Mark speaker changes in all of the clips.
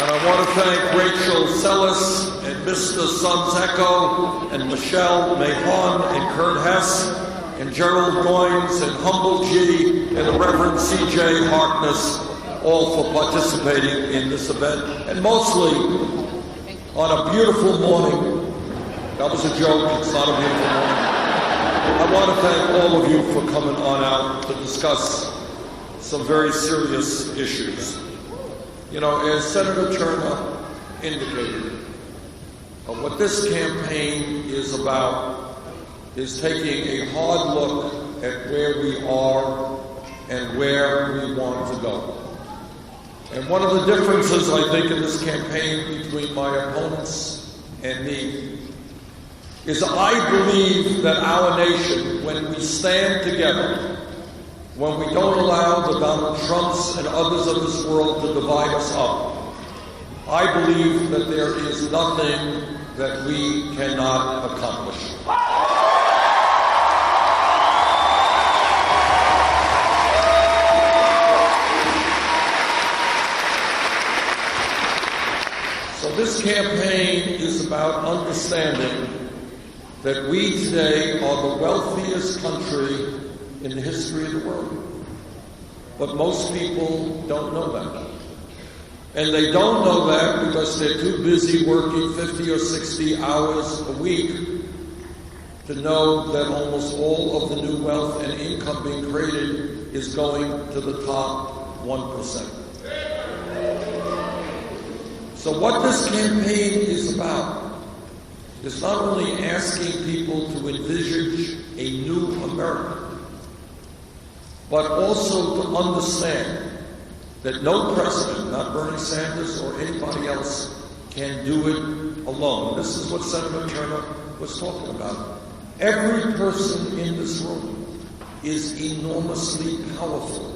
Speaker 1: And I want to thank Rachel Sellis and Mr. Sonseco and Michelle Mahon and Kurt Hess and Gerald Goins and Humble G and the Reverend C.J. Harkness, all for participating in this event. And mostly on a beautiful morning. That was a joke, it's not a beautiful morning. I want to thank all of you for coming on out to discuss some very serious issues. You know, as Senator Turner indicated, what this campaign is about is taking a hard look at where we are and where we want to go. And one of the differences, I think, in this campaign between my opponents and me is I believe that our nation, when we stand together, when we don't allow the Donald Trumps and others of this world to divide us up, I believe that there is nothing that we cannot accomplish. So this campaign is about understanding that we today are the wealthiest country in the history of the world. But most people don't know that. And they don't know that because they're too busy working 50 or 60 hours a week to know that almost all of the new wealth and income being created is going to the top 1%. So what this campaign is about is not only asking people to envisage a new America, but also to understand that no president, not Bernie Sanders or anybody else, can do it alone. This is what Senator Turner was talking about. Every person in this room is enormously powerful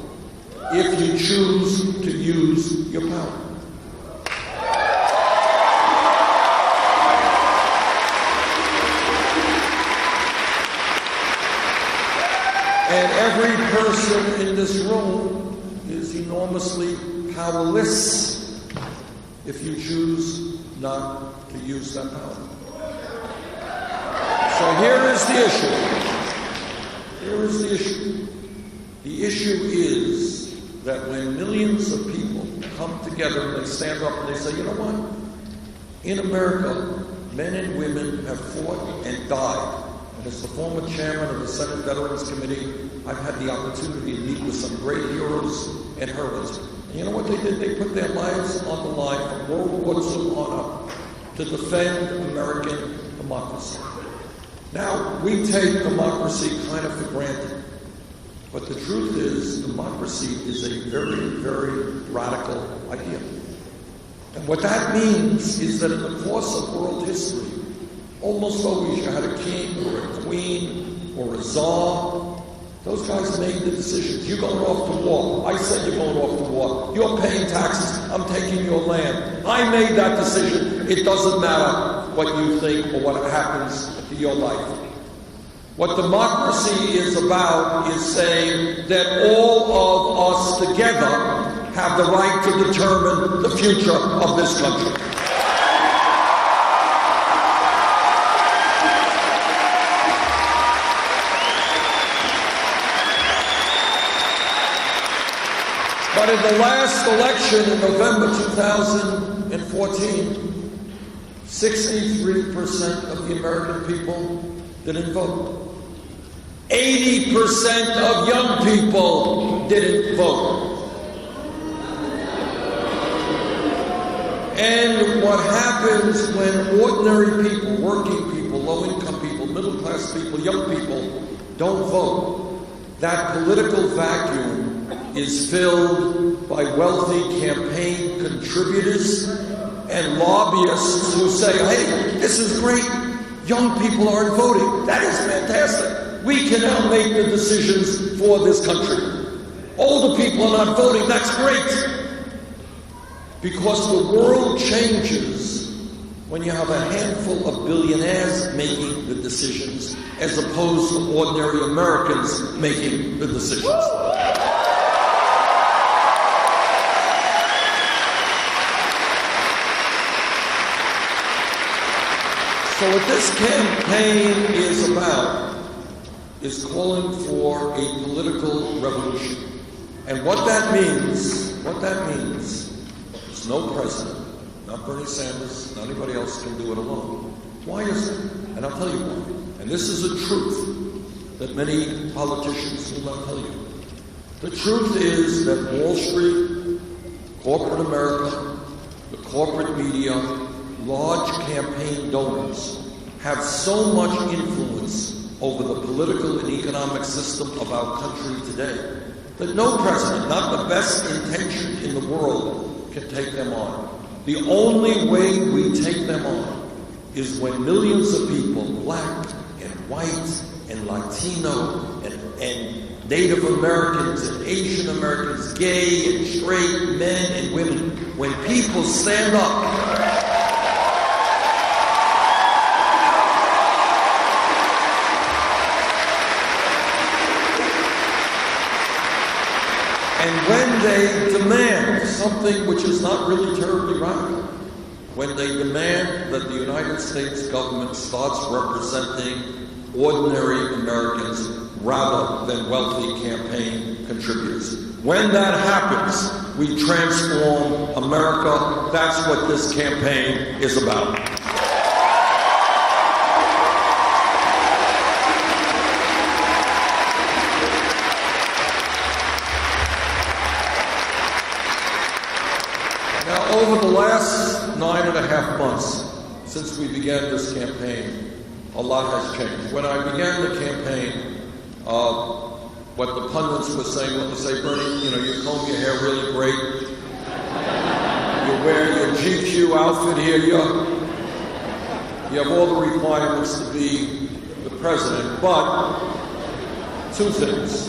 Speaker 1: if you choose to use your power. And every person in this room is enormously powerless if you choose not to use that power. So here is the issue. Here is the issue. The issue is that when millions of people come together and they stand up and they say, you know what? In America, men and women have fought and died. And as the former chairman of the Senate Veterans Committee, I've had the opportunity to meet with some great heroes and heroines. And you know what they did? They put their lives on the line from World War II on up to defend American democracy. Now, we take democracy kind of for granted. But the truth is, democracy is a very, very radical idea. And what that means is that in the course of world history, almost always you had a king or a queen or a czar. Those guys made the decisions. You're going off to war. I said you're going off to war. You're paying taxes. I'm taking your land. I made that decision. It doesn't matter what you think or what happens to your life. What democracy is about is saying that all of us together have the right to determine the future of this country. But in the last election in November 2014, 63% of the American people didn't vote. 80% of young people didn't vote. And what happens when ordinary people, working people, low-income people, middle-class people, young people don't vote, that political vacuum is filled by wealthy campaign contributors and lobbyists who say, hey, this is great. Young people aren't voting. That is fantastic. We can now make the decisions for this country. Older people are not voting. That's great. Because the world changes when you have a handful of billionaires making the decisions as opposed to ordinary Americans making the decisions. So what this campaign is about is calling for a political revolution. And what that means is no president, not Bernie Sanders, not anybody else can do it alone. Why is it? And I'll tell you why. And this is a truth that many politicians will not tell you. The truth is that Wall Street, corporate America, the corporate media, large campaign donors have so much influence over the political and economic system of our country today that no president, not the best intention in the world, can take them on. The only way we take them on is when millions of people, black and white and Latino and Native Americans and Asian Americans, gay and straight, men and women, when people stand up and when they demand something which is not really terribly radical, when they demand that the United States government starts representing ordinary Americans rather than wealthy campaign contributors. When that happens, we transform America. That's what this campaign is about. Now, over the last 9.5 months since we began this campaign, a lot has changed. When I began the campaign, what the pundits were saying, when they say, Bernie, you comb your hair really great, you wear your GQ outfit here, you have all the requirements to be the president, but two things.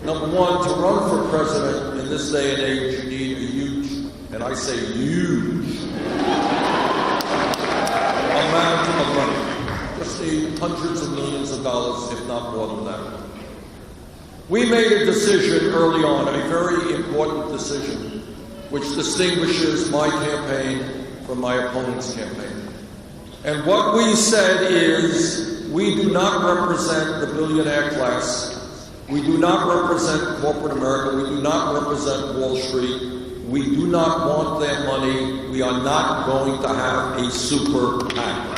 Speaker 1: Number one, to run for president in this day and age, you need a huge, and I say huge, amount of money. Just need hundreds of millions of dollars, if not more than that. We made a decision early on, a very important decision, which distinguishes my campaign from my opponent's campaign. And what we said is, we do not represent the billionaire class. We do not represent corporate America. We do not represent Wall Street. We do not want their money. We are not going to have a super PAC.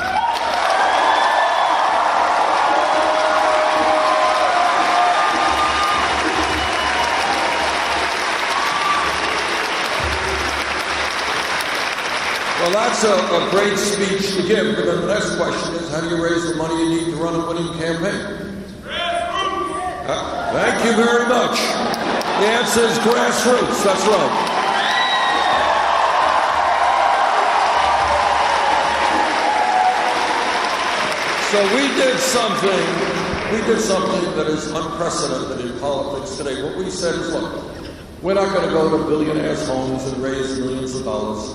Speaker 1: Well, that's a great speech to give, but then the next question is, how do you raise the money you need to run a winning campaign? Thank you very much. The answer is grassroots. That's right. So we did something that is unprecedented in politics today. What we said is, look, we're not going to go to billionaires' homes and raise millions of dollars.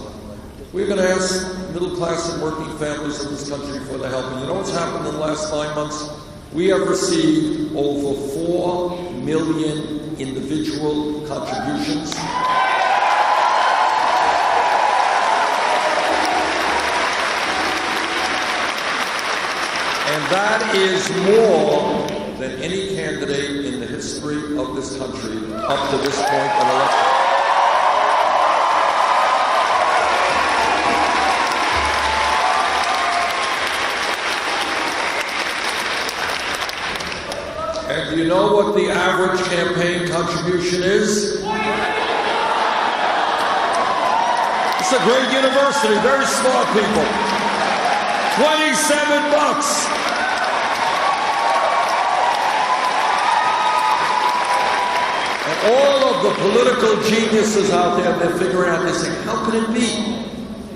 Speaker 1: We're going to ask middle-class and working families in this country for their help. And you know what's happened in the last 9 months? We have received over 4 million individual contributions. And that is more than any candidate in the history of this country up to this point in election. And do you know what the average campaign contribution is? It's a great university, very smart people. $27. And all of the political geniuses out there, they're figuring out, they're saying, how can it be?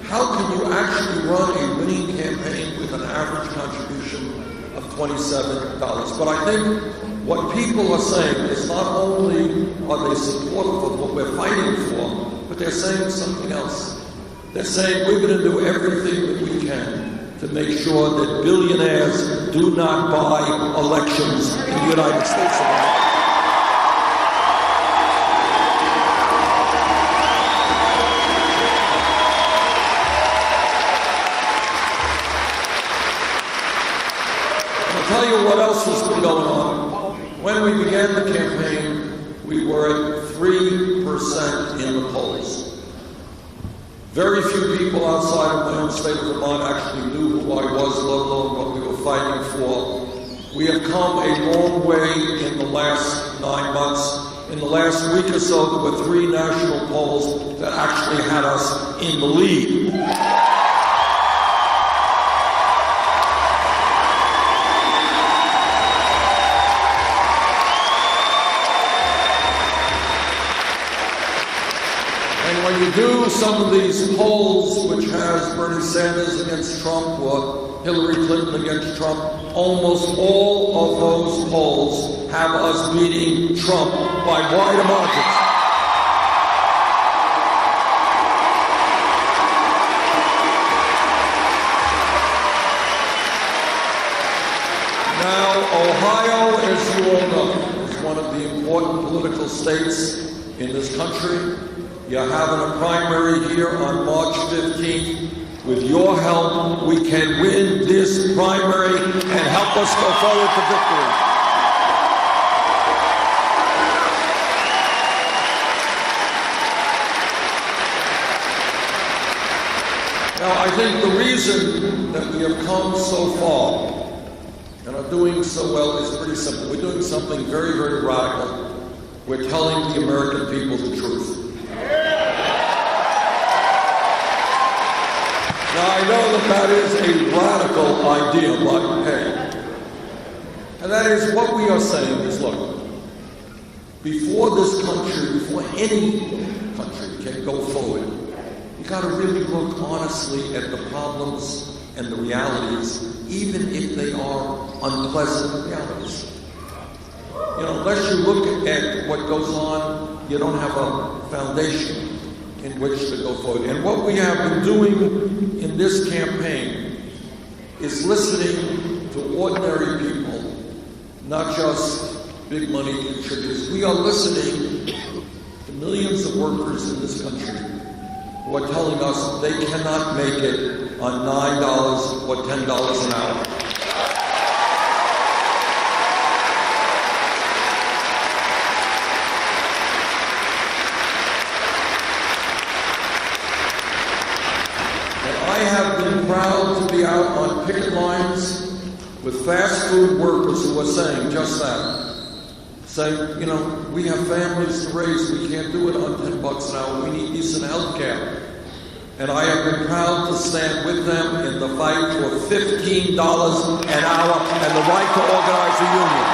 Speaker 1: How can you actually run a winning campaign with an average contribution of $27? But I think what people are saying is not only are they supportive of what we're fighting for, but they're saying something else. They're saying we're going to do everything that we can to make sure that billionaires do not buy elections in the United States of America. what else has been going on. When we began the campaign, we were at 3% in the polls. Very few people outside of my own state of Vermont actually knew who I was, let alone what we were fighting for. We have come a long way in the last 9 months. In the last week or so, there were 3 national polls that actually had us in the lead. And when you do some of these polls, which has Bernie Sanders against Trump or Hillary Clinton against Trump, almost all of those polls have us beating Trump by wide margins. Now, Ohio, as you all know, is one of the important political states in this country. You're having a primary here on March 15th. With your help, we can win this primary and help us go forward to victory. Now, I think the reason that we have come so far and are doing so well is pretty simple. We're doing something very, very radical. We're telling the American people the truth. Now, I know that is a radical idea, but hey. And that is what we are saying is, look, before this country, before any country can go forward, you got to really look honestly at the problems and the realities, even if they are unpleasant realities. You know, unless you look at what goes on, you don't have a foundation in which to go forward. And what we have been doing in this campaign is listening to ordinary people, not just big money contributors. We are listening to millions of workers in this country who are telling us they cannot make it on $9 or $10 an hour. I have been proud to be out on picket lines with fast food workers who are saying just that. Saying, you know, we have families to raise, we can't do it on $10 an hour, we need decent health care. And I have been proud to stand with them in the fight for $15 an hour and the right to organize a union.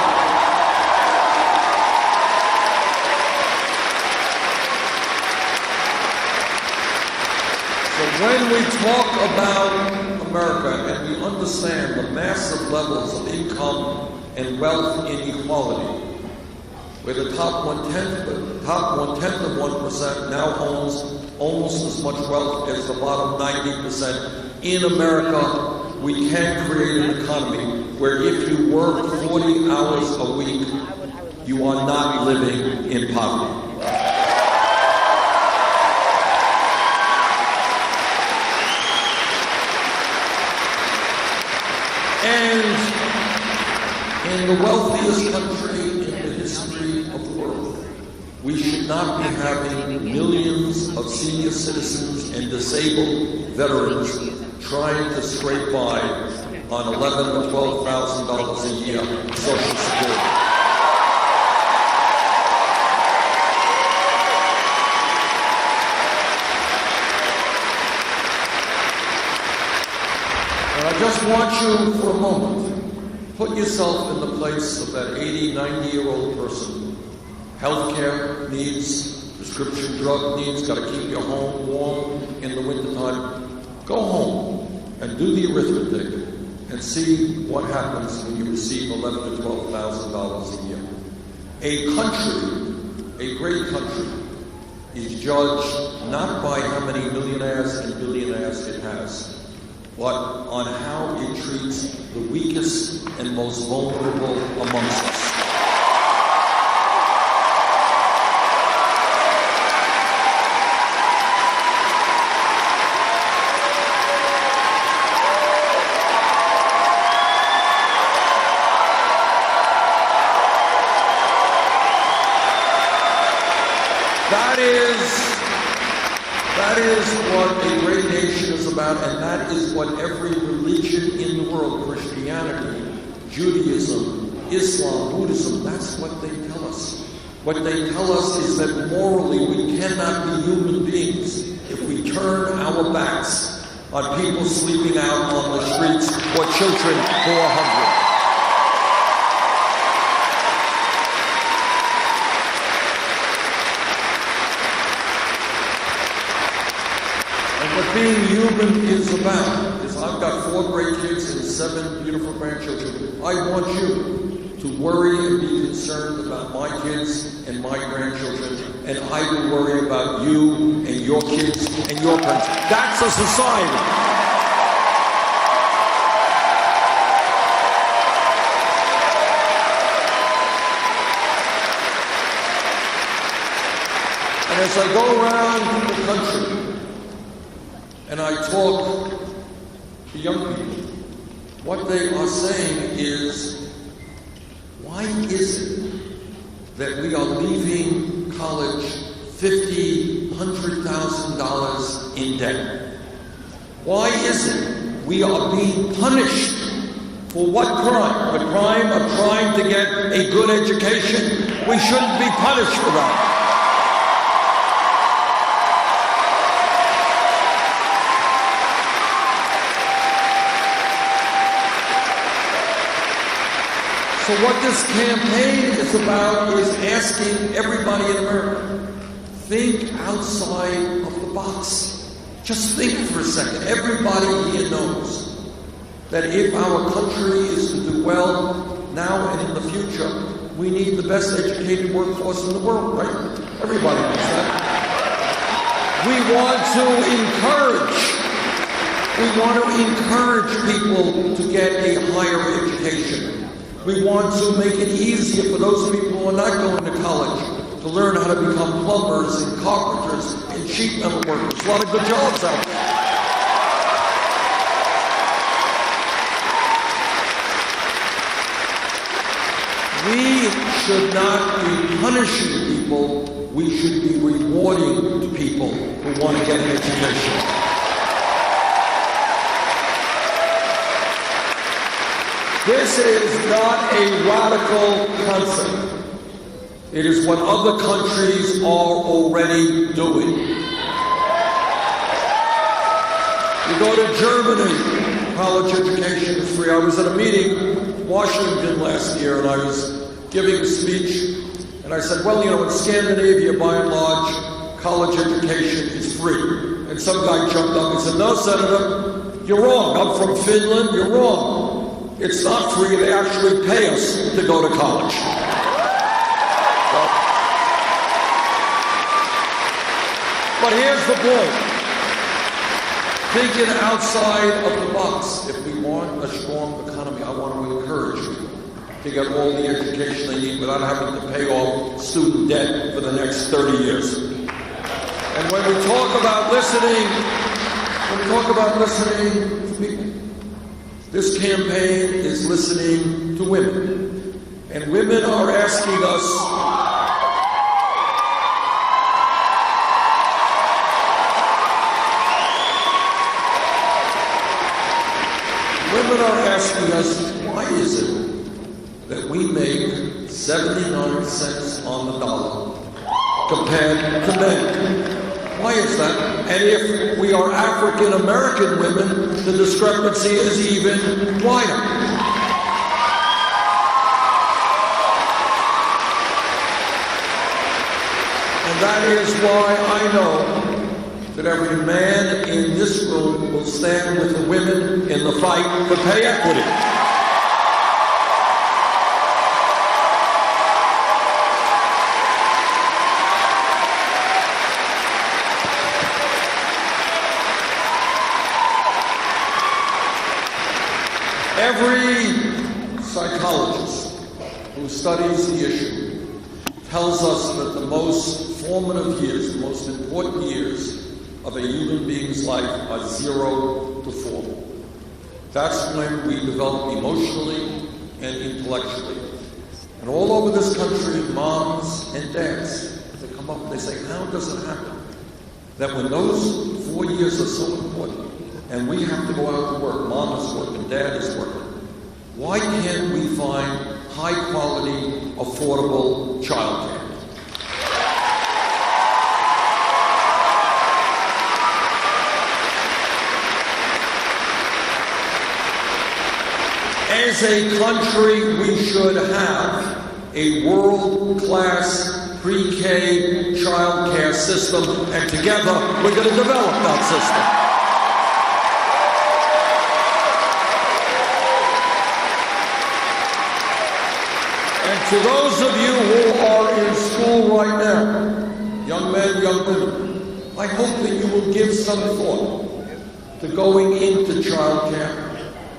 Speaker 1: When we talk about America and we understand the massive levels of income and wealth inequality, where the top one-tenth of 1% now owns almost as much wealth as the bottom 90%, in America we can create an economy where if you work 40 hours a week, you are not living in poverty. And in the wealthiest country in the history of the world, we should not be having millions of senior citizens and disabled veterans trying to scrape by on $11,000 or $12,000 a year Social Security. I just want you for a moment, put yourself in the place of that 80, 90-year-old person. Healthcare needs, prescription drug needs, got to keep your home warm in the wintertime. Go home and do the arithmetic and see what happens when you receive $11,000 to $12,000 a year. A country, a great country, is judged not by how many millionaires and billionaires it has, but on how it treats the weakest and most vulnerable amongst us. That is what a great nation is about, and that is what every religion in the world, Christianity, Judaism, Islam, Buddhism, that's what they tell us. What they tell us is that morally we cannot be human beings if we turn our backs on people sleeping out on the streets or children who are hungry. What being human is about is I've got 4 great kids and 7 beautiful grandchildren. I want you to worry and be concerned about my kids and my grandchildren, and I will worry about you and your kids and your parents. That's a society. And as I go around the country, and I talk to young people, what they are saying is, why is it that we are leaving college $50,000, $100,000 in debt? Why is it we are being punished for what crime? The crime of trying to get a good education? We shouldn't be punished for that. So what this campaign is about is asking everybody in America, think outside of the box. Just think for a second. Everybody here knows that if our country is to do well now and in the future, we need the best educated workforce in the world, right? Everybody knows that. We want to encourage people to get a higher education. We want to make it easier for those people who are not going to college to learn how to become plumbers and carpenters and sheet metal workers. A lot of good jobs out there. We should not be punishing people. We should be rewarding people who want to get an education. This is not a radical concept. It is what other countries are already doing. You go to Germany, college education is free. I was at a meeting in Washington last year, and I was giving a speech, and I said, well, in Scandinavia, by and large, college education is free. And some guy jumped up and said, no, Senator, you're wrong. I'm from Finland, you're wrong. It's not free. They actually pay us to go to college. But here's the point. Thinking outside of the box. If we want a strong economy, I want to encourage people to get all the education they need without having to pay off student debt for the next 30 years. And when we talk about listening to people, this campaign is listening to women. And women are asking us, why is it that we make 79 cents on the dollar compared to men? Why is that? And if we are African American women, the discrepancy is even wider. And that is why I know that every man in this room will stand with the women in the fight for pay equity. Every psychologist who studies the issue tells us that the most formative years, the most important years of a human being's life are 0 to 4. That's when we develop emotionally and intellectually. And all over this country, moms and dads, they come come up and they say, how does it happen that when those 4 years are so important and we have to go out to work, mom is working, dad is working, why can't we find high-quality, affordable childcare? As a country, we should have a world-class pre-K childcare system, and together we're going to develop that system. And to those of you who are in school right now, young men, young women, I hope that you will give some thought to going into childcare,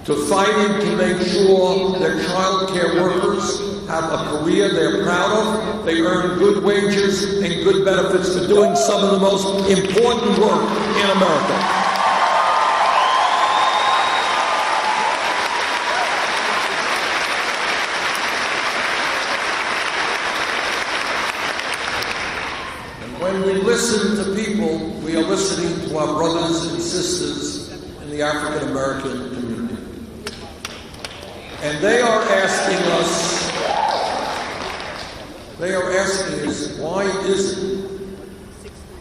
Speaker 1: to fighting to make sure that child care workers have a career they're proud of, they earn good wages and good benefits for doing some of the most important work in America. And when we listen to people, we are listening to our brothers and sisters in the African American community. And they are asking us, why is it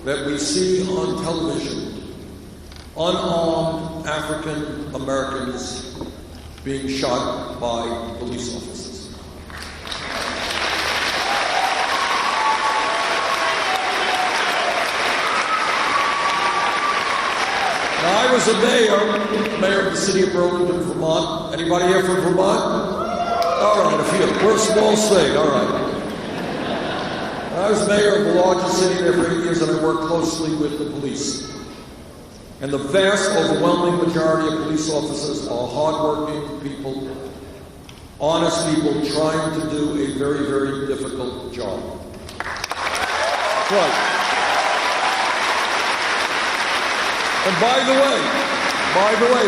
Speaker 1: that we see on television unarmed African Americans being shot by police officers? Now, I was a mayor of the city of Burlington, Vermont. Anybody here from Vermont? All right, a few. We're a small state, all right. I was mayor of the largest city there for 8 years, and I worked closely with the police. And the vast, overwhelming majority of police officers are hardworking people, honest people trying to do a very, very difficult job. Right. And by the way,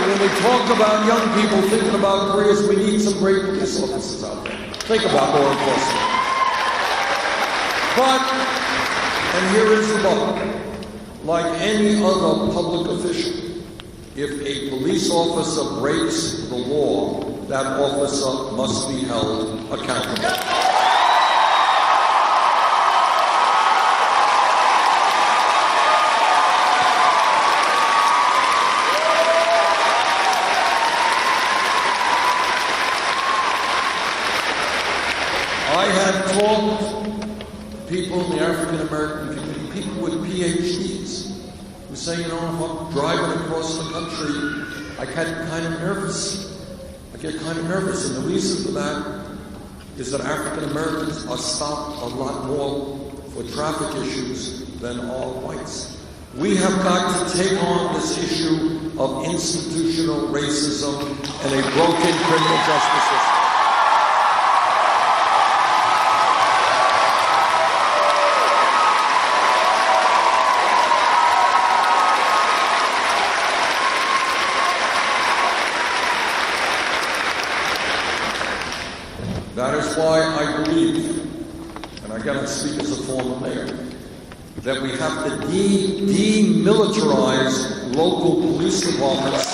Speaker 1: when we talk about young people thinking about careers, we need some great police officers out there. Think about law enforcement. But, and here is the but, like any other public official, if a police officer breaks the law, that officer must be held accountable. I have talked to people in the African American community, people with PhDs, who say, if I'm driving across the country, I get kind of nervous. And the reason for that is that African Americans are stopped a lot more for traffic issues than are whites. We have got to take on this issue of institutional racism and a broken criminal justice system. That is why I believe, and again I speak as a former mayor, that we have to demilitarize local police departments.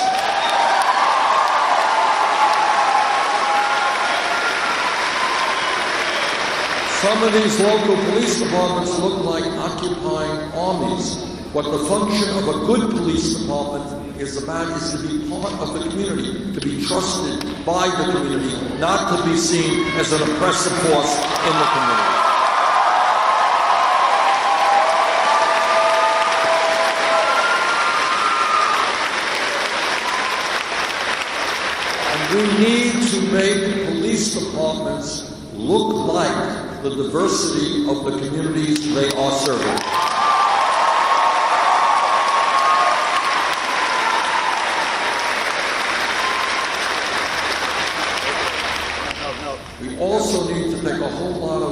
Speaker 1: Some of these local police departments look like occupying armies. What the function of a good police department is to be part of the community, to be trusted by the community, not to be seen as an oppressive force in the community. And we need to make police departments look like the diversity of the communities they are serving. We also need to take a whole lot of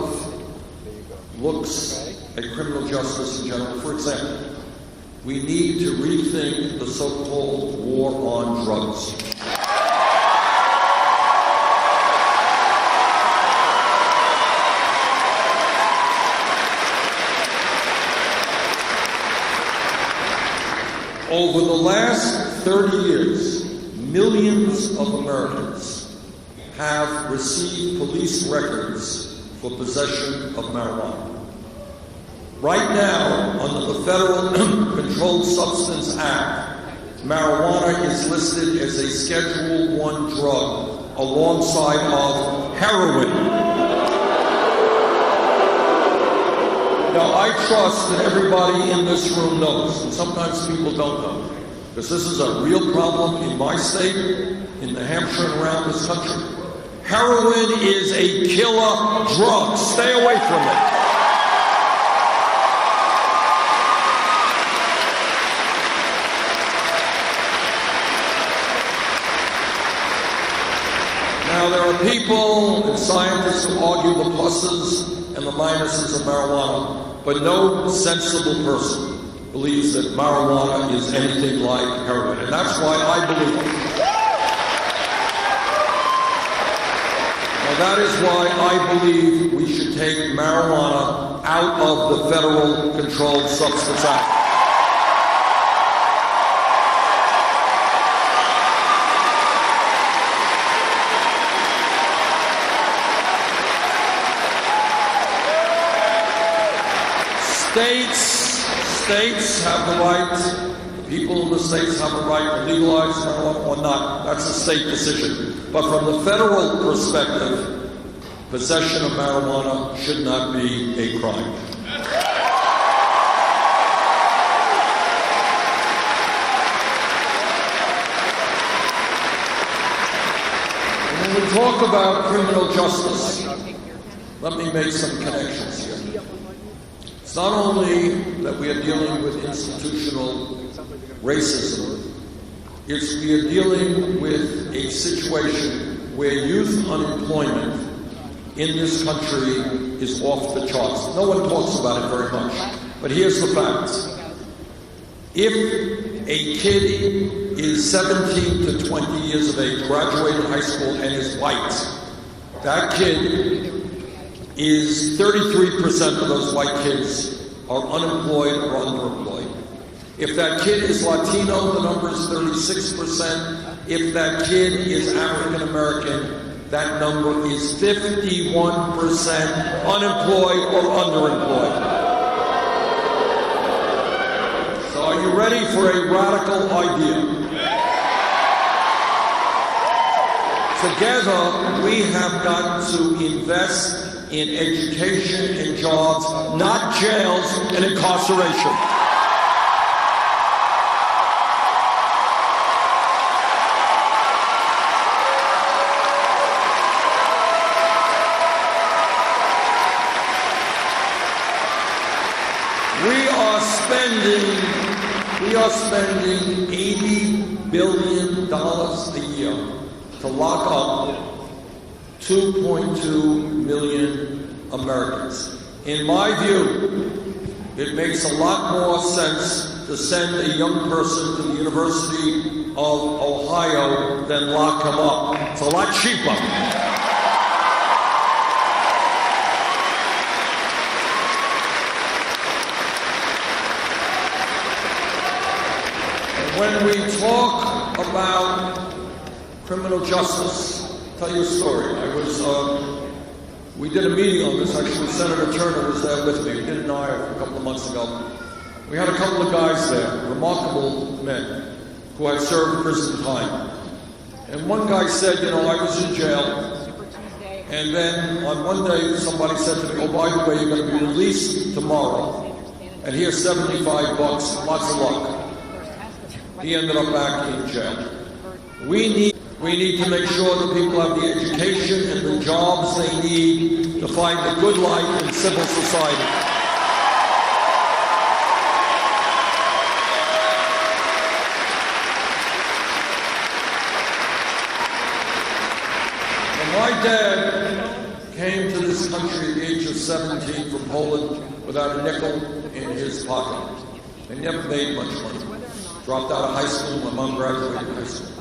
Speaker 1: looks at criminal justice in general. For example, we need to rethink the so-called war on drugs. Over the last 30 years, millions of Americans have received police records for possession of marijuana. Right now, under the Federal Controlled Substance Act, marijuana is listed as a Schedule I drug alongside of heroin. Now, I trust that everybody in this room knows, and sometimes people don't know, because this is a real problem in my state, in New Hampshire, and around this country. Heroin is a killer drug. Stay away from it. Now, there are people and scientists who argue the pluses and the minuses of marijuana, but no sensible person believes that marijuana is anything like heroin, and that's why I believe it. Now, that is why I believe we should take marijuana out of the Federal Controlled Substance Act. States have the right, the people in the states have the right to legalize marijuana or not. That's a state decision. But from the federal perspective, possession of marijuana should not be a crime. And when we talk about criminal justice, let me make some connections here. It's not only that we are dealing with institutional racism, it's we are dealing with a situation where youth unemployment in this country is off the charts. No one talks about it very much, but here's the facts. If a kid is 17 to 20 years of age, graduated high school, and is white, that kid is 33% of those white kids are unemployed or underemployed. If that kid is Latino, the number is 36%. If that kid is African American, that number is 51% unemployed or underemployed. So are you ready for a radical idea? Together, we have got to invest in education and jobs, not jails and incarceration. We are spending $80 billion a year to lock up 2.2 million Americans. In my view, it makes a lot more sense to send a young person to the University of Ohio than lock him up. It's a lot cheaper. When we talk about criminal justice, I'll tell you a story. We did a meeting on this. Actually, Senator Turner was there with me. We did it in Iowa a couple of months ago. We had a couple of guys there, remarkable men, who had served prison time. And one guy said, I was in jail. And then on one day, somebody said to me, oh, by the way, you're going to be released tomorrow. And here's $75, lots of luck. He ended up back in jail. We need to make sure that people have the education and the jobs they need to find a good life in civil society. When my dad came to this country at the age of 17 from Poland without a nickel in his pocket, and never made much money. Dropped out of high school, my mom graduated high school.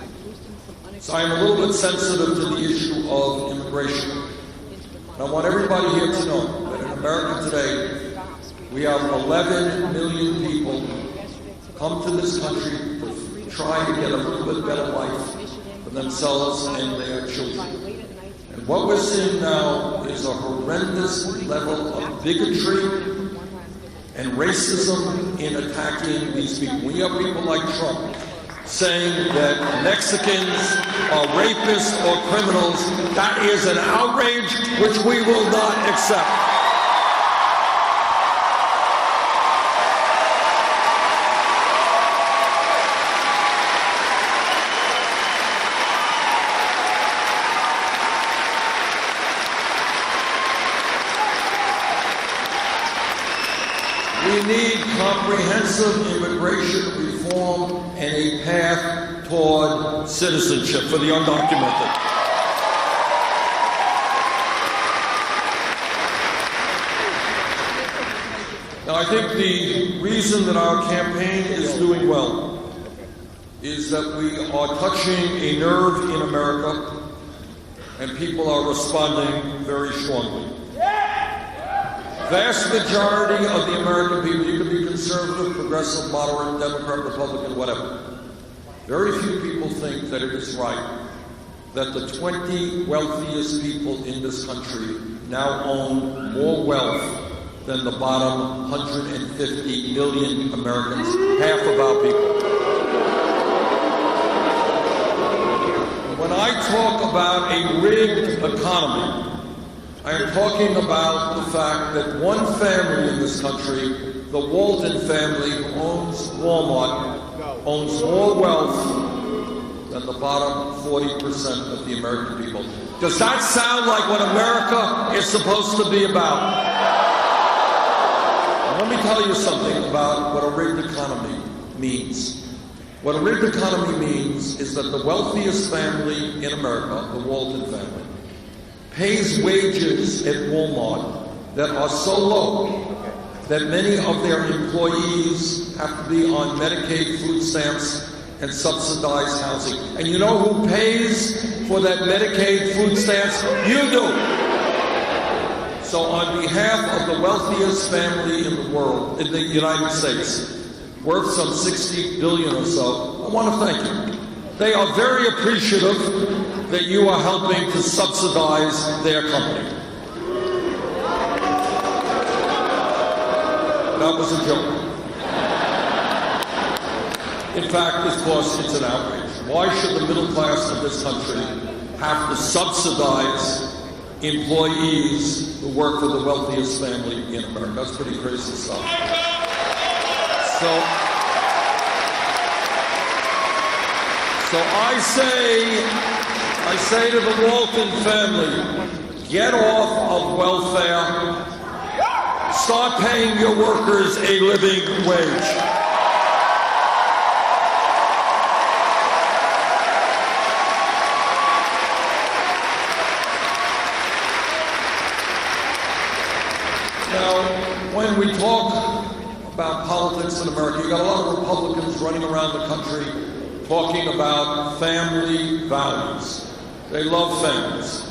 Speaker 1: So I am a little bit sensitive to the issue of immigration. And I want everybody here to know that in America today, we have 11 million people come to this country to try to get a little bit better life for themselves and their children. And what we're seeing now is a horrendous level of bigotry and racism in attacking these people. We have people like Trump saying that Mexicans are rapists or criminals. That is an outrage which we will not accept. We need comprehensive immigration reform and a path toward citizenship for the undocumented. Now, I think the reason that our campaign is doing well is that we are touching a nerve in America, and people are responding very strongly. Vast majority of the American people, you can be conservative, progressive, moderate, Democrat, Republican, whatever. Very few people think that it is right that the 20 wealthiest people in this country now own more wealth than the bottom 150 million Americans, half of our people. When I talk about a rigged economy, I am talking about the fact that one family in this country, the Walton family who owns Walmart, owns more wealth than the bottom 40% of the American people. Does that sound like what America is supposed to be about? Now, let me tell you something about what a rigged economy means. What a rigged economy means is that the wealthiest family in America, the Walton family, pays wages at Walmart that are so low that many of their employees have to be on Medicaid food stamps and subsidized housing. And you know who pays for that Medicaid food stamps? You do. So on behalf of the wealthiest family in the world, in the United States, worth some $60 billion or so, I want to thank you. They are very appreciative that you are helping to subsidize their company. That was a joke. In fact, of course, it's an outrage. Why should the middle class of this country have to subsidize employees who work for the wealthiest family in America? That's pretty crazy stuff. So I say to the Walton family, get off of welfare, start paying your workers a living wage. Now, when we talk about politics in America, you got a lot of Republicans running around the country talking about family values. They love families.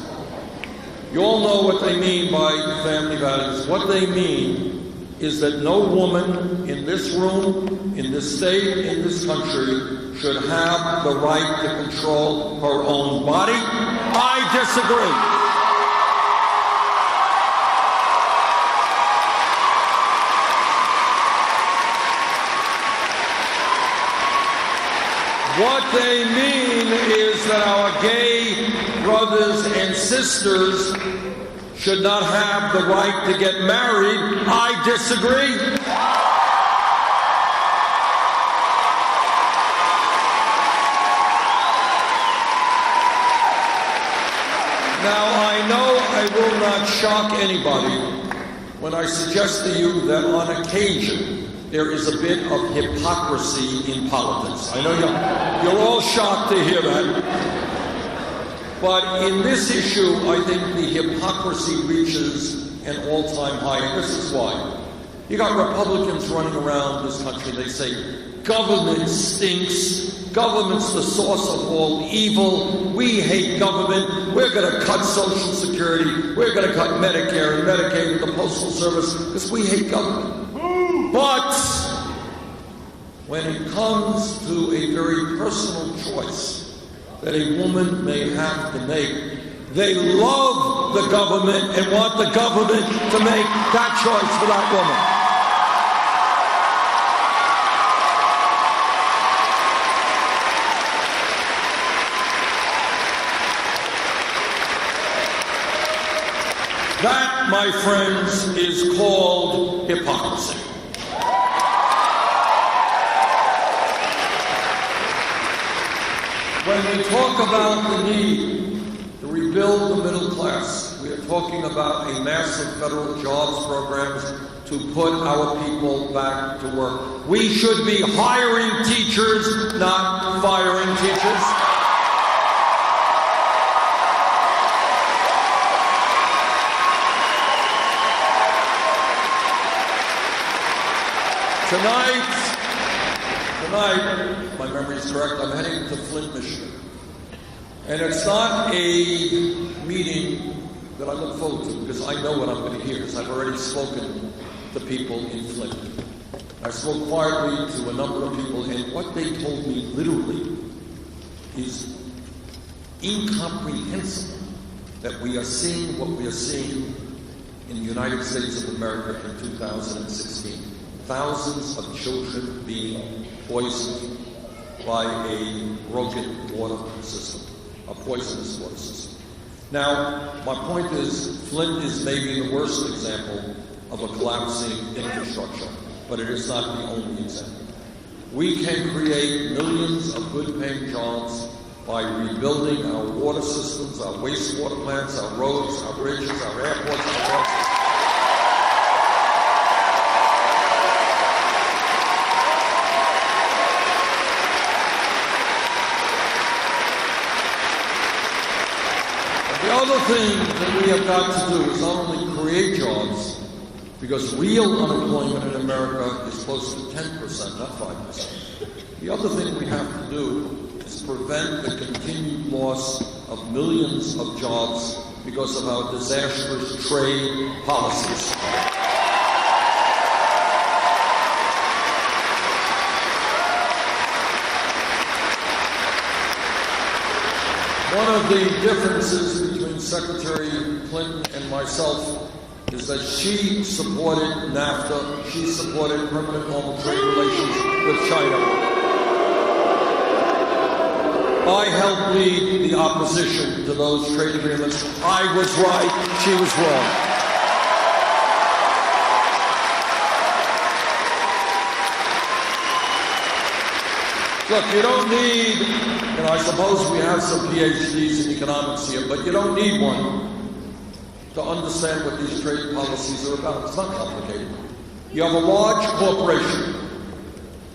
Speaker 1: You all know what they mean by family values. What they mean is that no woman in this room, in this state, in this country should have the right to control her own body. I disagree. What they mean is that our gay brothers and sisters should not have the right to get married. I disagree. Now, I know I will not shock anybody when I suggest to you that on occasion there is a bit of hypocrisy in politics. I know you're all shocked to hear that. But in this issue, I think the hypocrisy reaches an all-time high, and this is why. You got Republicans running around this country, they say, government stinks, government's the source of all evil, we hate government, we're going to cut Social Security, we're going to cut Medicare and Medicaid and the Postal Service, because we hate government. But when it comes to a very personal choice that a woman may have to make, they love the government and want the government to make that choice for that woman. That, my friends, is called hypocrisy. When we talk about the need to rebuild the middle class, we are talking about a massive federal jobs programs to put our people back to work. We should be hiring teachers, not firing teachers. Tonight, if my memory is correct, I'm heading to Flint, Michigan. And it's not a meeting that I look forward to because I know what I'm going to hear because I've already spoken to people in Flint. I spoke quietly to a number of people, and what they told me literally is incomprehensible that we are seeing what we are seeing in the United States of America in 2016. Thousands of children being poisoned by a broken water system, a poisonous water system. Now, my point is, Flint is maybe the worst example of a collapsing infrastructure, but it is not the only example. We can create millions of good-paying jobs by rebuilding our water systems, our wastewater plants, our roads, our bridges, our airports, our airports. The other thing that we have got to do is not only create jobs, because real unemployment in America is close to 10%, not 5%. The other thing we have to do is prevent the continued loss of millions of jobs because of our disastrous trade policies. One of the differences between Secretary Clinton and myself is that she supported NAFTA, she supported permanent normal trade relations with China. I helped lead the opposition to those trade agreements. I was right, she was wrong. Look, you don't need, I suppose we have some PhDs in economics here, but you don't need one to understand what these trade policies are about. It's not complicated. You have a large corporation,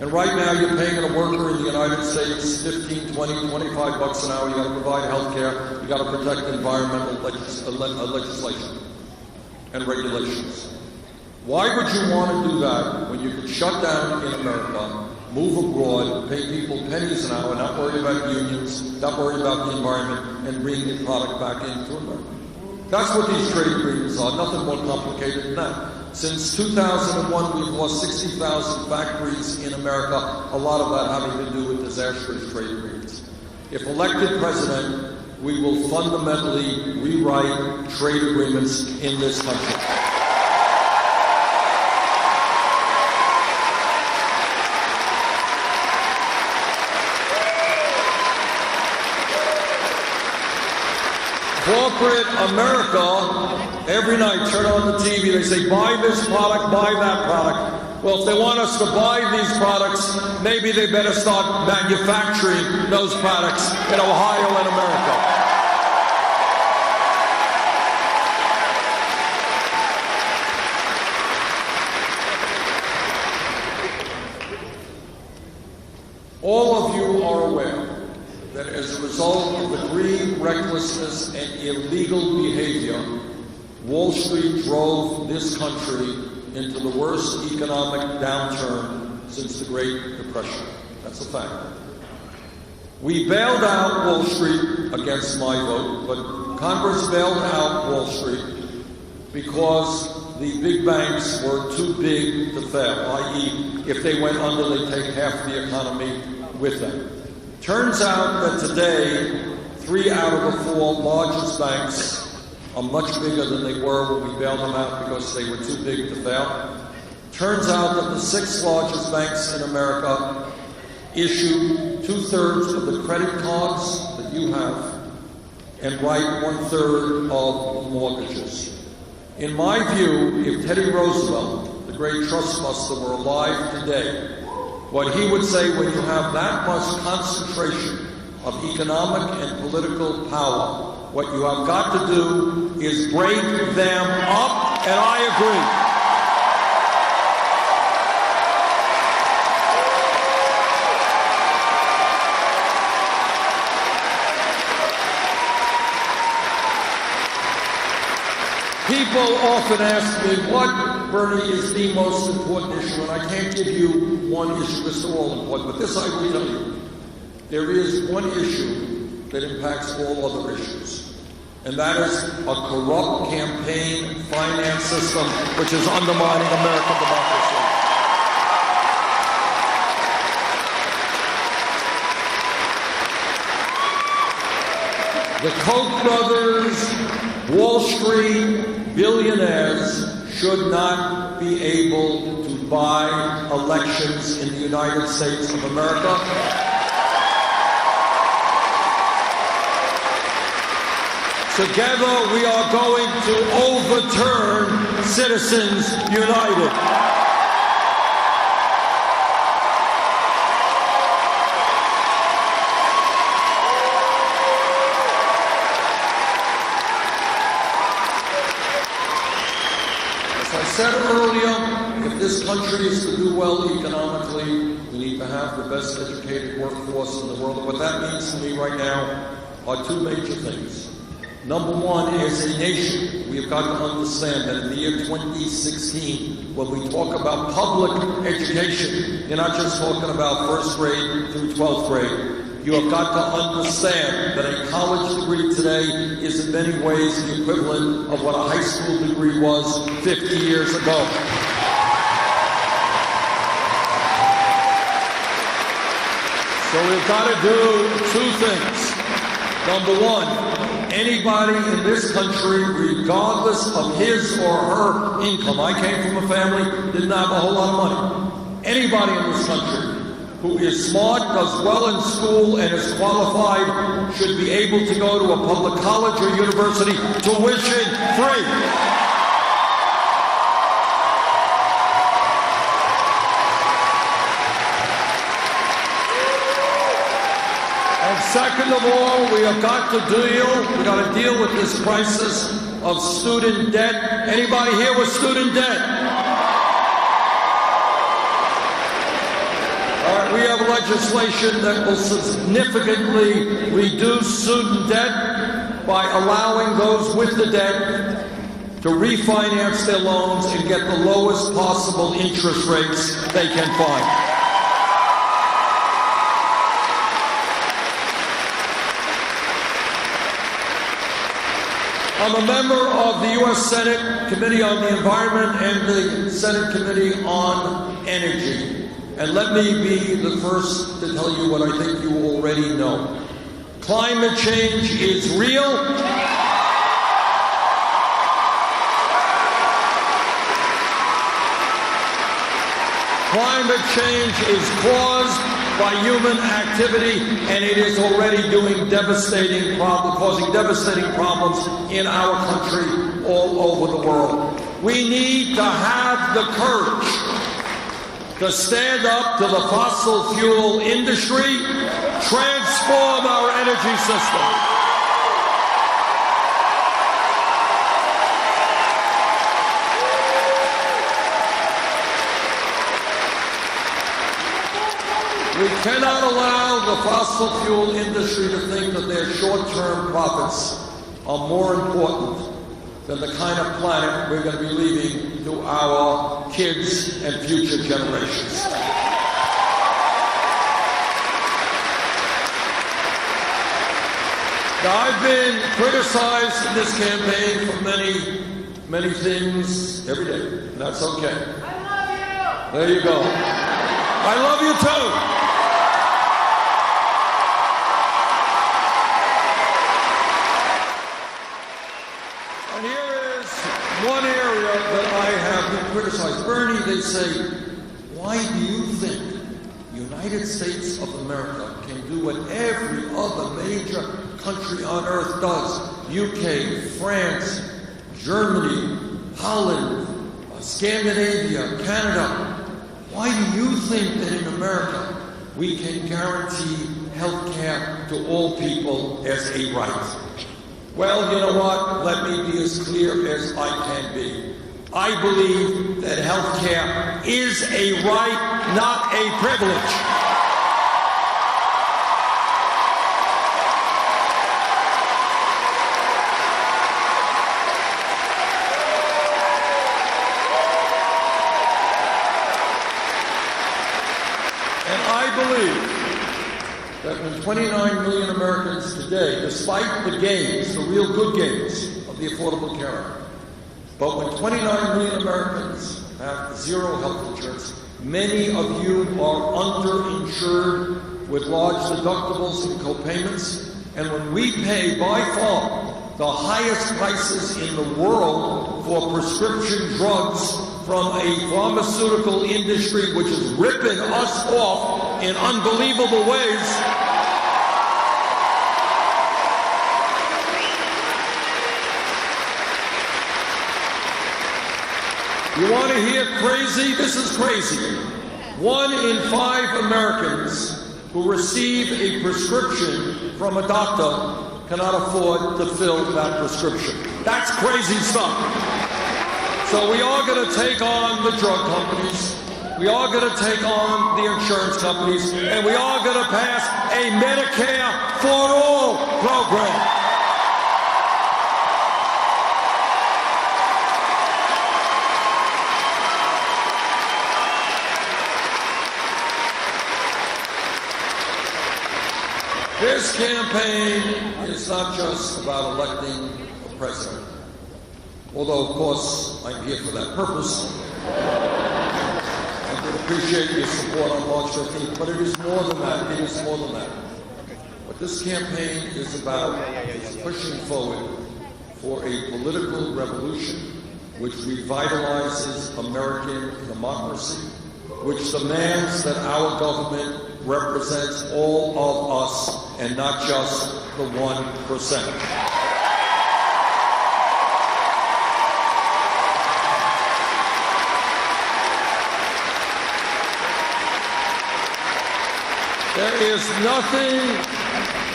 Speaker 1: and right now you're paying a worker in the United States $15, $20, $25 an hour. You got to provide health care. You got to protect environmental legislation and regulations. Why would you want to do that when you could shut down in America, move abroad, pay people pennies an hour, not worry about unions, not worry about the environment, and bring the product back into America? That's what these trade agreements are, nothing more complicated than that. Since 2001, we've lost 60,000 factories in America, a lot of that having to do with disastrous trade agreements. If elected president, we will fundamentally rewrite trade agreements in this country. Corporate America, every night, turn on the TV, they say, buy this product, buy that product. Well, if they want us to buy these products, maybe they better start manufacturing those products in Ohio and America. All of you are aware that as a result of the greed, recklessness, and illegal behavior, Wall Street drove this country into the worst economic downturn since the Great Depression. That's a fact. We bailed out Wall Street against my vote, but Congress bailed out Wall Street because the big banks were too big to fail, i.e., if they went under, they'd take half the economy with them. Turns out that today, 3 out of the 4 largest banks are much bigger than they were when we bailed them out because they were too big to fail. Turns out that the 6 largest banks in America issue 2/3 of the credit cards that you have and write 1/3 of mortgages. In my view, if Teddy Roosevelt, the great trust buster, were alive today, what he would say when you have that much concentration of economic and political power, what you have got to do is break them up, and I agree. People often ask me, what, Bernie, is the most important issue? And I can't give you one issue because they're all important, but this I will tell you. There is one issue that impacts all other issues, and that is a corrupt campaign finance system which is undermining American democracy. The Koch brothers, Wall Street, billionaires should not be able to buy elections in the United States of America. Together we are going to overturn Citizens United. I said earlier, if this country is to do well economically, we need to have the best educated workforce in the world. And what that means to me right now are 2 major things. Number one, as a nation, we have got to understand that in the year 2016, when we talk about public education, you're not just talking about 1st grade through 12th grade. You have got to understand that a college degree today is in many ways the equivalent of what a high school degree was 50 years ago. So we've got to do 2 things. Number one, anybody in this country, regardless of his or her income, I came from a family, didn't have a whole lot of money. Anybody in this country who is smart, does well in school, and is qualified should be able to go to a public college or university tuition free. And second of all, we have got to deal with this crisis of student debt. Anybody here with student debt? We have legislation that will significantly reduce student debt by allowing those with the debt to refinance their loans and get the lowest possible interest rates they can find. I'm a member of the U.S. Senate Committee on the Environment and the Senate Committee on Energy. And let me be the first to tell you what I think you already know. Climate change is real. Climate change is caused by human activity, and it is already causing devastating problems in our country, all over the world. We need to have the courage to stand up to the fossil fuel industry, transform our energy system. We cannot allow the fossil fuel industry to think that their short-term profits are more important than the kind of planet we're going to be leaving to our kids and future generations. Now, I've been criticized in this campaign for many things every day, and that's okay.
Speaker 2: I love you!
Speaker 1: There you go. I love you too. And here is one area that I have been criticized. Bernie, they say, why do you think the United States of America can do what every other major country on earth does? UK, France, Germany, Holland, Scandinavia, Canada. Why do you think that in America we can guarantee health care to all people as a right? Well, you know what? Let me be as clear as I can be. I believe that health care is a right, not a privilege. That when 29 million Americans today, despite the gains, the real good gains of the Affordable Care Act, but when 29 million Americans have zero health insurance, many of you are underinsured with large deductibles and co-payments, and when we pay by far the highest prices in the world for prescription drugs from a pharmaceutical industry which is ripping us off in unbelievable ways. You want to hear crazy? This is crazy. 1 in 5 Americans who receive a prescription from a doctor cannot afford to fill that prescription. That's crazy stuff. So we are going to take on the drug companies, we are going to take on the insurance companies, and we are going to pass a Medicare for all program. This campaign is not just about electing a president. Although, of course, I'm here for that purpose. I would appreciate your support on March 15th, but it is more than that. It is more than that. What this campaign is about is pushing forward for a political revolution which revitalizes American democracy, which demands that our government represents all of us and not just the 1%. There is nothing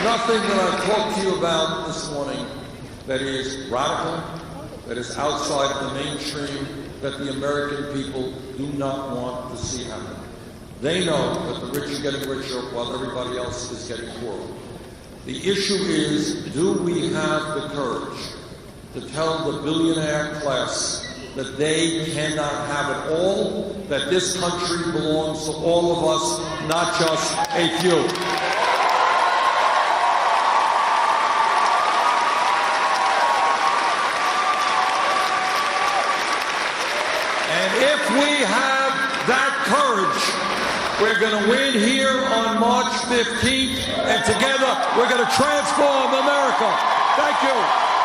Speaker 1: that I've talked to you about this morning that is radical, that is outside of the mainstream, that the American people do not want to see happen. They know that the rich are getting richer while everybody else is getting poorer. The issue is, do we have the courage to tell the billionaire class that they cannot have it all, that this country belongs to all of us, not just a few? And if we have that courage, we're going to win here on March 15th, and together we're going to transform America. Thank you.